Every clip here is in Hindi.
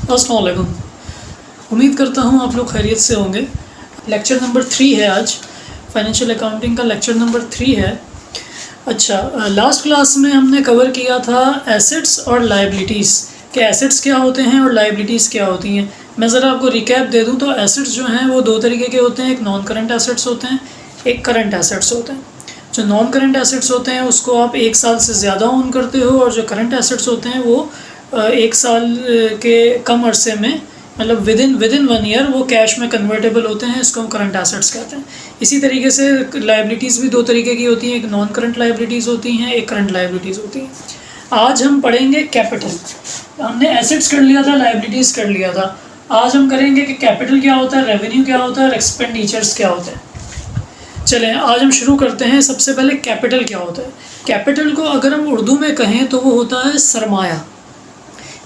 अस्सलाम वालेकुम। उम्मीद करता हूँ आप लोग खैरियत से होंगे। लेक्चर नंबर 3 है आज, फाइनेंशियल अकाउंटिंग का लेक्चर नंबर 3 है। अच्छा, लास्ट क्लास में हमने कवर किया था एसेट्स और लायबिलिटीज़, कि एसेट्स क्या होते हैं और लायबिलिटीज़ क्या होती हैं। मैं ज़रा आपको रिकैप दे दूँ तो एसेट्स जो हैं वो दो तरीके के होते हैं, एक नॉन करंट एसेट्स होते हैं, एक करंट एसेट्स होते हैं। जो नॉन करंट एसेट्स होते हैं उसको आप 1 साल से ज़्यादा ओन करते हो, और जो करंट एसेट्स होते हैं वो 1 साल के कम अरसे में, मतलब विद इन 1 ईयर वो कैश में कन्वर्टेबल होते हैं। इसको हम करंट एसेट्स कहते हैं। इसी तरीके से लायबिलिटीज़ भी दो तरीके की होती हैं, एक नॉन करंट लायबिलिटीज़ होती हैं, एक करंट लायबिलिटीज़ होती हैं। आज हम पढ़ेंगे कैपिटल। हमने एसेट्स कर लिया था, लायबिलिटीज़ कर लिया था। आज हम करेंगे कि कैपिटल क्या होता है, रेवेन्यू क्या होता है और एक्सपेंडिचर्स क्या होते हैं। चलें आज हम शुरू करते हैं। सबसे पहले कैपिटल क्या होता है। कैपिटल को अगर हम उर्दू में कहें तो वो होता है सरमाया,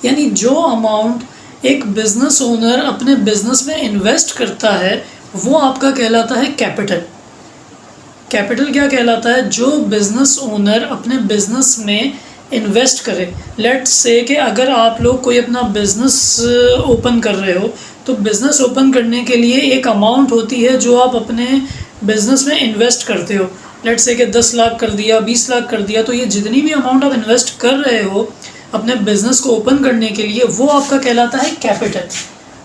यानी जो अमाउंट एक बिज़नेस ओनर अपने बिज़नेस में इन्वेस्ट करता है वो आपका कहलाता है कैपिटल। कैपिटल क्या कहलाता है, जो बिज़नेस ओनर अपने बिज़नेस में इन्वेस्ट करे। लेट्स से कि अगर आप लोग कोई अपना बिज़नेस ओपन कर रहे हो तो बिज़नेस ओपन करने के लिए एक अमाउंट होती है जो आप अपने बिज़नेस में इन्वेस्ट करते हो। लेट्स से कि 10 लाख कर दिया, 20 लाख कर दिया, तो ये जितनी भी अमाउंट आप इन्वेस्ट कर रहे हो अपने बिज़नेस को ओपन करने के लिए वो आपका कहलाता है capital.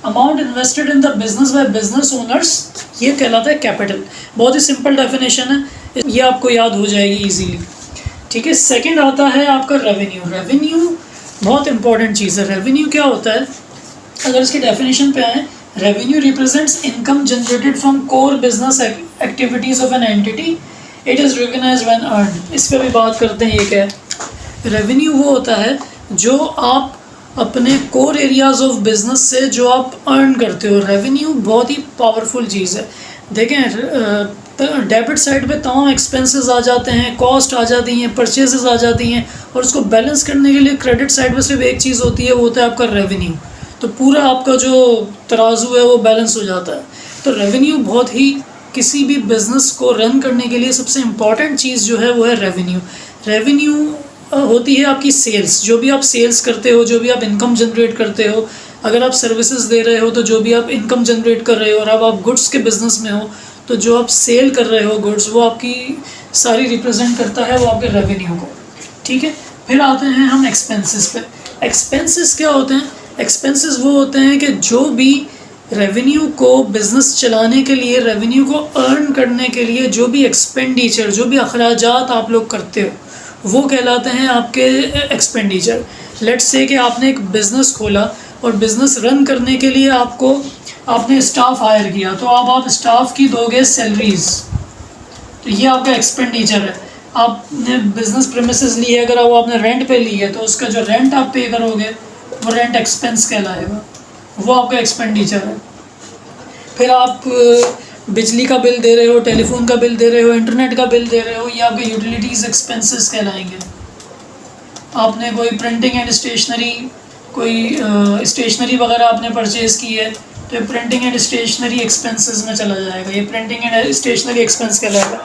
Amount invested in the business by business owners, ये कहलाता है कैपिटल। बहुत ही सिंपल डेफिनेशन है, ये आपको याद हो जाएगी इजीली। ठीक है। सेकंड आता है आपका रेवेन्यू। रेवेन्यू बहुत इंपॉर्टेंट चीज़ है। रेवेन्यू क्या होता है, अगर इसकी डेफिनेशन पे आए, revenue represents income generated from core business activities of an entity, it is recognised when earned. इस पर भी बात करते हैं। ये क्या है, रेवेन्यू वो होता है जो आप अपने कोर एरियाज़ ऑफ बिज़नेस से जो आप अर्न करते हो। रेवेन्यू बहुत ही पावरफुल चीज़ है। देखें, डेबिट साइड पे तमाम एक्सपेंसेस आ जाते हैं, कॉस्ट आ जाती हैं, परचेजेस आ जाती हैं, और उसको बैलेंस करने के लिए क्रेडिट साइड पे सिर्फ एक चीज़ होती है, वो होता है आपका रेवेन्यू। तो पूरा आपका जो तराजू है वो बैलेंस हो जाता है। तो रेवेन्यू बहुत ही, किसी भी बिज़नेस को रन करने के लिए सबसे इम्पॉर्टेंट चीज़ जो है वो है रेवेन्यू। रेवेन्यू होती है आपकी सेल्स, जो भी आप सेल्स करते हो, जो भी आप इनकम जनरेट करते हो। अगर आप सर्विसेज दे रहे हो तो जो भी आप इनकम जनरेट कर रहे हो, और अब आप गुड्स के बिज़नेस में हो तो जो आप सेल कर रहे हो गुड्स, वो आपकी सारी रिप्रेजेंट करता है वो आपके रेवेन्यू को। ठीक है। फिर आते हैं हम एक्सपेंसेस पे। एक्सपेंसेस क्या होते हैं, एक्सपेंसेस वो होते हैं कि जो भी रेवेन्यू को बिज़नेस चलाने के लिए, रेवेन्यू को अर्न करने के लिए जो भी एक्सपेंडिचर, जो भी अखराजात आप लोग करते हो वो कहलाते हैं आपके एक्सपेंडिचर। लेट्स से कि आपने एक बिज़नेस खोला और बिज़नेस रन करने के लिए आपने स्टाफ हायर किया, तो अब आप स्टाफ की दोगे सैलरीज़, तो ये आपका एक्सपेंडिचर है। आपने बिज़नेस प्रीमिसेस ली है, अगर वो आपने रेंट पे ली है तो उसका जो रेंट आप पे करोगे वो रेंट एक्सपेंस कहलाएगा, वो आपका एक्सपेंडिचर है। फिर आप बिजली का बिल दे रहे हो, टेलीफोन का बिल दे रहे हो, इंटरनेट का बिल दे रहे हो, ये आपके यूटिलिटीज़ एक्सपेंसेस कहलाएंगे। आपने कोई प्रिंटिंग एंड स्टेशनरी, कोई स्टेशनरी वगैरह आपने परचेज़ की है तो ये प्रिंटिंग एंड स्टेशनरी एक्सपेंसेस में चला जाएगा, ये प्रिंटिंग एंड स्टेशनरी एक्सपेंस कहलाएगा।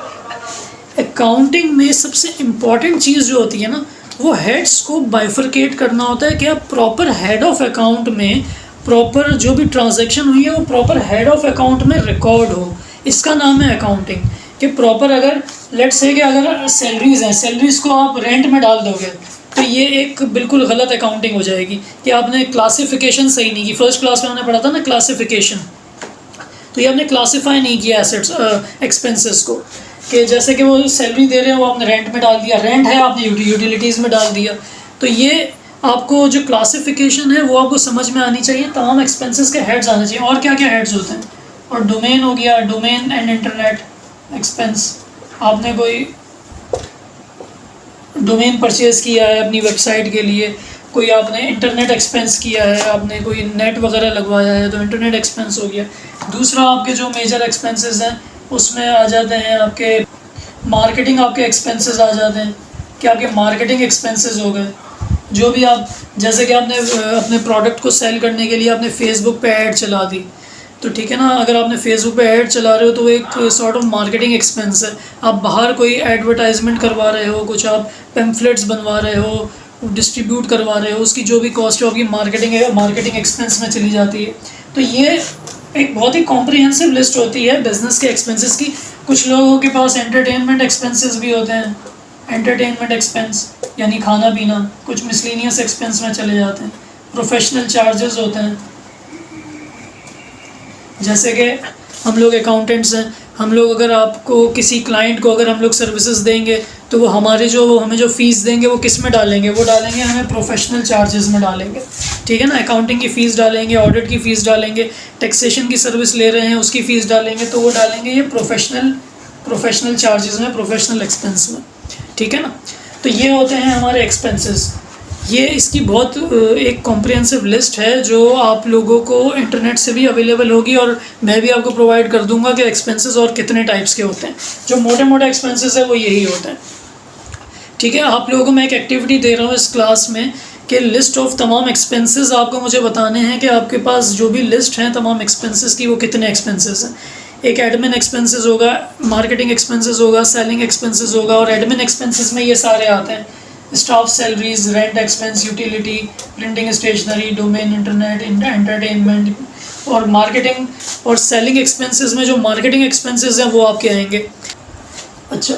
अकाउंटिंग में सबसे इम्पॉर्टेंट चीज़ जो होती है ना, वो हेड्स को बाइफरकेट करना होता है कि आप प्रॉपर हेड ऑफ अकाउंट में प्रॉपर जो भी ट्रांजैक्शन हुई है वो प्रॉपर हेड ऑफ अकाउंट में रिकॉर्ड हो। इसका नाम है अकाउंटिंग। कि प्रॉपर, अगर लेट्स से कि अगर सैलरीज़ हैं, सैलरीज़ को आप रेंट में डाल दोगे तो ये एक बिल्कुल गलत अकाउंटिंग हो जाएगी कि आपने क्लासिफिकेशन सही नहीं की। फर्स्ट क्लास में हमने पढ़ा था ना क्लासिफिकेशन, तो ये आपने क्लासीफाई नहीं किया एसेट्स एक्सपेंसेस को, कि जैसे कि वो सैलरी दे रहे हैं वो आपने रेंट में डाल दिया, रेंट है आपने यूटिलिटीज़ में डाल दिया। तो ये आपको जो क्लासिफिकेशन है वो आपको समझ में आनी चाहिए। तमाम एक्सपेंसेस के हेड्स आने चाहिए। और क्या क्या हेड्स होते हैं, और डोमेन हो गया, डोमेन एंड इंटरनेट एक्सपेंस। आपने कोई डोमेन परचेज़ किया है अपनी वेबसाइट के लिए, कोई आपने इंटरनेट एक्सपेंस किया है, आपने कोई नेट वगैरह लगवाया है तो इंटरनेट एक्सपेंस हो गया। दूसरा आपके जो मेजर एक्सपेंसेस हैं उसमें आ जाते हैं आपके मार्केटिंग, आपके एक्सपेंसेस आ जाते हैं कि आपके मार्केटिंग एक्सपेंसेस हो गए। जो भी आप, जैसे कि आपने अपने प्रोडक्ट को सेल करने के लिए आपने फेसबुक पे ऐड चला दी, तो ठीक है ना, अगर आपने फेसबुक पे ऐड चला रहे हो तो वो एक सॉर्ट ऑफ मार्केटिंग एक्सपेंस है। आप बाहर कोई एडवर्टाइजमेंट करवा रहे हो, कुछ आप पेम्फलेट्स बनवा रहे हो, डिस्ट्रीब्यूट करवा रहे हो, उसकी जो भी कॉस्ट है आपकी मार्केटिंग एक्सपेंस में चली जाती है। तो ये एक बहुत ही कॉम्प्रिहेंसिव लिस्ट होती है बिज़नेस के एक्सपेंसेस की। कुछ लोगों के पास एंटरटेनमेंट एक्सपेंसेस भी होते हैं, एंटरटेनमेंट एक्सपेंस यानी खाना पीना, कुछ मिसलेनियस एक्सपेंस में चले जाते हैं। प्रोफेशनल चार्जेस होते हैं, जैसे कि हम लोग अकाउंटेंट्स हैं, हम लोग अगर आपको किसी क्लाइंट को अगर हम लोग सर्विसेज देंगे तो वो हमें जो फ़ीस देंगे वो किस में डालेंगे, वो डालेंगे हमें प्रोफेशनल चार्जेस में डालेंगे, ठीक है ना। अकाउंटिंग की फ़ीस डालेंगे, ऑडिट की फ़ीस डालेंगे, टैक्सेशन की सर्विस ले रहे हैं उसकी फ़ीस डालेंगे, तो वो डालेंगे ये प्रोफेशनल चार्जेस में, प्रोफेशनल एक्सपेंस में, ठीक है ना। तो ये होते हैं हमारे एक्सपेंसेस। ये इसकी बहुत एक कॉम्प्रिहेंसिव लिस्ट है जो आप लोगों को इंटरनेट से भी अवेलेबल होगी, और मैं भी आपको प्रोवाइड कर दूंगा कि एक्सपेंसेस और कितने टाइप्स के होते हैं। जो मोटे मोटे एक्सपेंसेस है वो यही होते हैं, ठीक है। आप लोगों को मैं एक एक्टिविटी दे रहा हूँ इस क्लास में कि लिस्ट ऑफ तमाम एक्सपेंसेस आपको मुझे बताने हैं कि आपके पास जो भी लिस्ट हैं तमाम एक्सपेंसेस की वो कितने एक्सपेंसेस हैं। एक एडमिन एक्सपेंसेस होगा, मार्केटिंग एक्सपेंसेस होगा, सेलिंग एक्सपेंसेस होगा, और एडमिन एक्सपेंसेस में ये सारे आते हैं: staff salaries, rent expense, utility, printing stationery, domain, internet, entertainment. और मार्केटिंग और सेलिंग एक्सपेंसेस में जो मार्केटिंग एक्सपेंसेस हैं वो आपके आएंगे। अच्छा,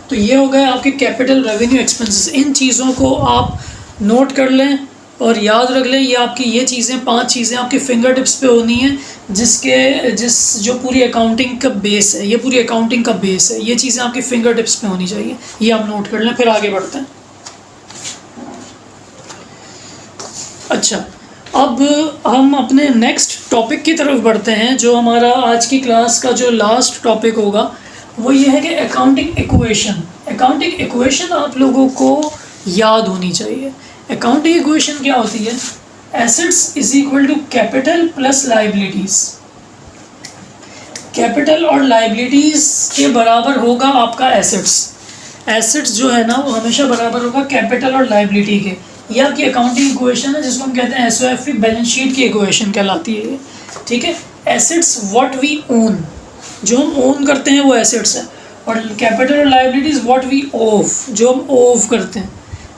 तो ये हो गए आपके कैपिटल रेवेन्यू एक्सपेंसेस। इन चीज़ों को आप नोट कर लें और याद रख लें। ये आपकी ये चीज़ें 5 चीज़ें आपके फिंगर टिप्स पे होनी है, जो पूरी अकाउंटिंग का बेस है, ये पूरी अकाउंटिंग का बेस है। ये चीज़ें आपकी फिंगर टिप्स पे होनी चाहिए, ये आप नोट कर लें। फिर आगे बढ़ते हैं। अच्छा, अब हम अपने नेक्स्ट टॉपिक की तरफ बढ़ते हैं। जो हमारा आज की क्लास का जो लास्ट टॉपिक होगा वो ये है कि अकाउंटिंग इक्वेशन। अकाउंटिंग इक्वेशन आप लोगों को याद होनी चाहिए। अकाउंटिंग इक्वेशन क्या होती है? Assets is equal to capital plus liabilities. Capital और लाइबिलिटीज़ के बराबर होगा आपका एसेट्स। एसेट्स जो है ना वो हमेशा बराबर होगा कैपिटल और लाइबिलिटी के। ये आपकी अकाउंटिंग इक्वेशन है जिसको हम कहते हैं एसओएफ, बैलेंस शीट की इक्वेशन कहलाती है, ठीक है। एसेट्स व्हाट वी ओन, जो हम ओन करते हैं वो एसेट्स है, और कैपिटल और लाइबिलिटीज़ व्हाट वी ऑफ, जो हम ऑफ करते हैं,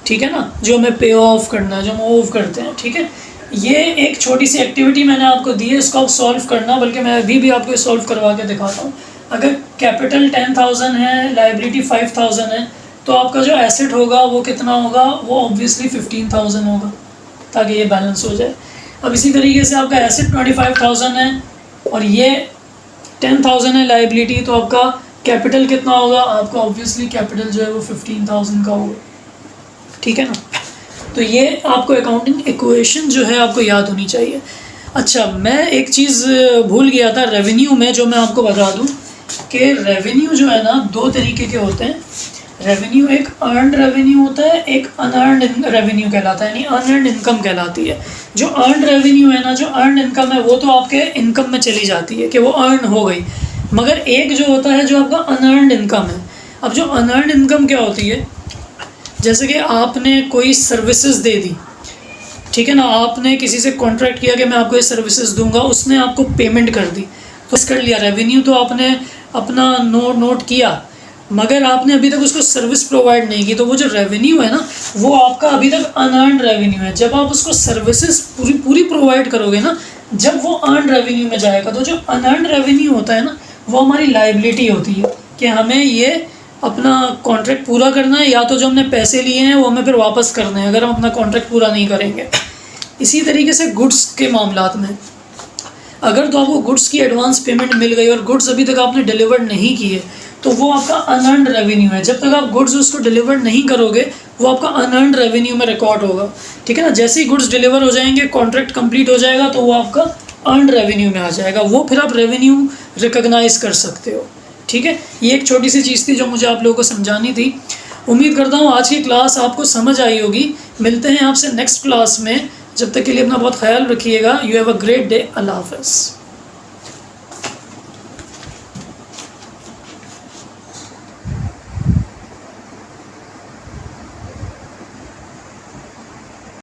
ठीक है ना, जो हमें पे ऑफ करना है, जो हम ऑफ करते हैं, ठीक है। ये एक छोटी सी एक्टिविटी मैंने आपको दी है, इसको आप सॉल्व करना, बल्कि मैं अभी भी आपको सॉल्व करवा के दिखाता हूँ। अगर कैपिटल 10,000 है, लाइबिलिटी 5,000 है, तो आपका जो एसेट होगा वो कितना होगा? वो ऑब्वियसली 15,000 होगा, ताकि ये बैलेंस हो जाए। अब इसी तरीके से आपका एसेट 25,000 है और ये 10,000 है लाइबिलिटी, तो आपका कैपिटल कितना होगा? आपका ऑब्वियसली कैपिटल जो है वो 15,000 का होगा, ठीक है ना। तो ये आपको अकाउंटिंग इक्वेशन जो है आपको याद होनी चाहिए। अच्छा, मैं एक चीज़ भूल गया था रेवेन्यू में, जो मैं आपको बता दूं कि रेवेन्यू जो है ना 2 तरीके के होते हैं। रेवेन्यू एक अर्नड रेवेन्यू होता है, एक अनअर्नड रेवेन्यू कहलाता है, यानी अनअर्नड इनकम कहलाती है। जो अर्नड रेवेन्यू है ना, जो अर्नड इनकम है, वो तो आपके इनकम में चली जाती है कि वो अर्न हो गई। मगर एक जो होता है जो आपका अनअर्नड इनकम है। अब जो अनअर्नड इनकम क्या होती है? जैसे कि आपने कोई सर्विसेज दे दी, ठीक है ना, आपने किसी से कॉन्ट्रैक्ट किया कि मैं आपको ये सर्विसेज दूंगा, उसने आपको पेमेंट कर दी, तो कर लिया। रेवेन्यू तो आपने अपना नोट किया, मगर आपने अभी तक उसको सर्विस प्रोवाइड नहीं की, तो वो जो रेवेन्यू है ना वो आपका अभी तक अनअर्नड रेवेन्यू है। जब आप उसको सर्विसेज पूरी प्रोवाइड करोगे ना, जब वो अर्न रेवेन्यू में जाएगा, तो जो अनअर्नड रेवेन्यू होता है ना वो हमारी लाइबिलिटी होती है कि हमें ये अपना कॉन्ट्रैक्ट पूरा करना है, या तो जो हमने पैसे लिए हैं वो हमें फिर वापस करने हैं अगर हम अपना कॉन्ट्रैक्ट पूरा नहीं करेंगे। इसी तरीके से गुड्स के मामलात में, अगर तो आपको गुड्स की एडवांस पेमेंट मिल गई और गुड्स अभी तक आपने डिलीवर नहीं किए, तो वो आपका अनअर्नड रेवेन्यू है। जब तक आप गुड्स उसको डिलीवर नहीं करोगे वो आपका अनअर्नड रेवेन्यू में रिकॉर्ड होगा, ठीक है ना। जैसे ही गुड्स डिलीवर हो जाएंगे, कॉन्ट्रैक्ट कंप्लीट हो जाएगा, तो वो आपका अर्नड रेवेन्यू में आ जाएगा, वो फिर आप रेवेन्यू रिकॉग्नाइज कर सकते हो, ठीक है। ये एक छोटी सी चीज़ थी जो मुझे आप लोगों को समझानी थी। उम्मीद करता हूँ आज की क्लास आपको समझ आई होगी। मिलते हैं आपसे नेक्स्ट क्लास में, जब तक के लिए अपना बहुत ख्याल रखिएगा। You have a great day. अल्लाह हाफ़िज़।